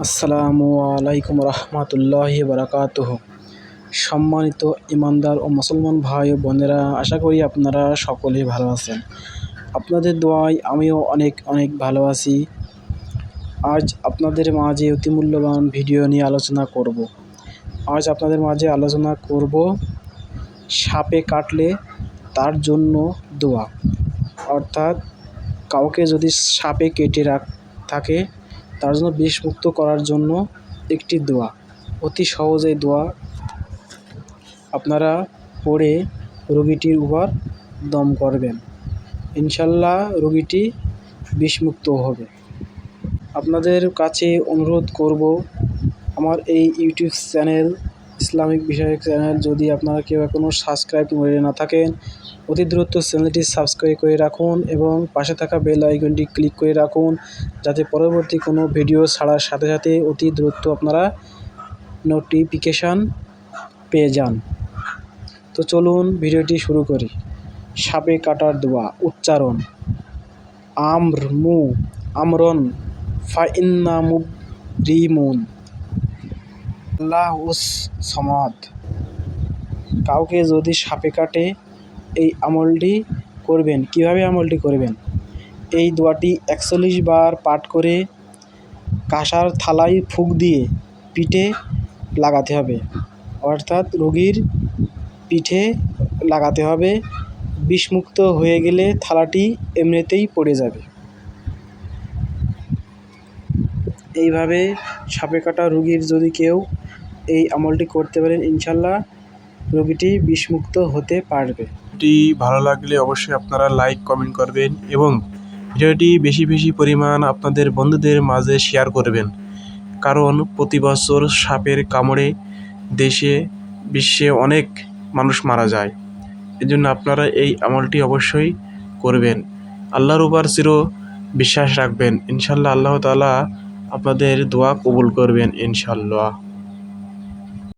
আসসালামু আলাইকুম রহমতুল্লাহি বারাকাতুহু। সম্মানিত ইমানদার ও মুসলমান ভাই ও বোনেরা, আশা করি আপনারা সকলেই ভালো আছেন। আপনাদের দোয়ায় আমিও অনেক অনেক ভালো আছি। আজ আপনাদের মাঝে অতি মূল্যবান ভিডিও নিয়ে আলোচনা করব। আজ আপনাদের মাঝে আলোচনা করব সাপে কাটলে তার জন্য দোয়া, অর্থাৎ কাউকে যদি সাপে কেটে থাকে তার জন্য বিষমুক্ত করার জন্য একটি দোয়া। অতি সহজে দোয়া আপনারা পড়ে রোগীটির উপর দম করবেন, ইনশাল্লাহ রোগীটি বিষমুক্ত হবে। আপনাদের কাছে অনুরোধ করব, আমার এই ইউটিউব চ্যানেল, ইসলামিক বিষয়ক চ্যানেল, যদি আপনারা কেউ এখনও সাবস্ক্রাইব করে না থাকেন, অতি দ্রুত চ্যানেলটি সাবস্ক্রাইব করে রাখুন এবং পাশে থাকা বেল আইকনটি ক্লিক করে রাখুন, যাতে পরবর্তী কোনো ভিডিও ছাড়ার সাথে সাথে অতি দ্রুত আপনারা নোটিফিকেশান পেয়ে যান। তো চলুন ভিডিওটি শুরু করি। সাপে কাটার দোয়া উচ্চারণ: আমরন ফাইন্না মুবরিমুন আল্লাহুস সমাদ। কাউকে যদি সাপে কাটে এই আমলটি করবেন। কিভাবে আমলটি করবেন? এই দোয়াটি 41 বার পাঠ করে কাঁসার থালায় ফুঁক দিয়ে পিঠে লাগাতে হবে, অর্থাৎ রোগীর পিঠে লাগাতে হবে। বিষমুক্ত হয়ে গেলে থালাটি এমনিতেই পড়ে যাবে। এইভাবে সাপে কাটা রোগীর যদি কেউ এই আমলটি করতে পারেন, ইনশাল্লাহ রোগীটি বিষমুক্ত হতে পারবে। ভিডিওটি ভালো লাগলে অবশ্যই আপনারা লাইক কমেন্ট করবেন এবং ভিডিওটি বেশি বেশি পরিমাণ আপনাদের বন্ধুদের মাঝে শেয়ার করবেন, কারণ প্রতি বছর সাপের কামড়ে দেশে বিশ্বে অনেক মানুষ মারা যায়। এজন্য আপনারা এই আমলটি অবশ্যই করবেন। আল্লাহর উপর চির বিশ্বাস রাখবেন, ইনশাল্লাহ আল্লাহ তাআলা আপনাদের দোয়া কবুল করবেন ইনশাল্লাহ।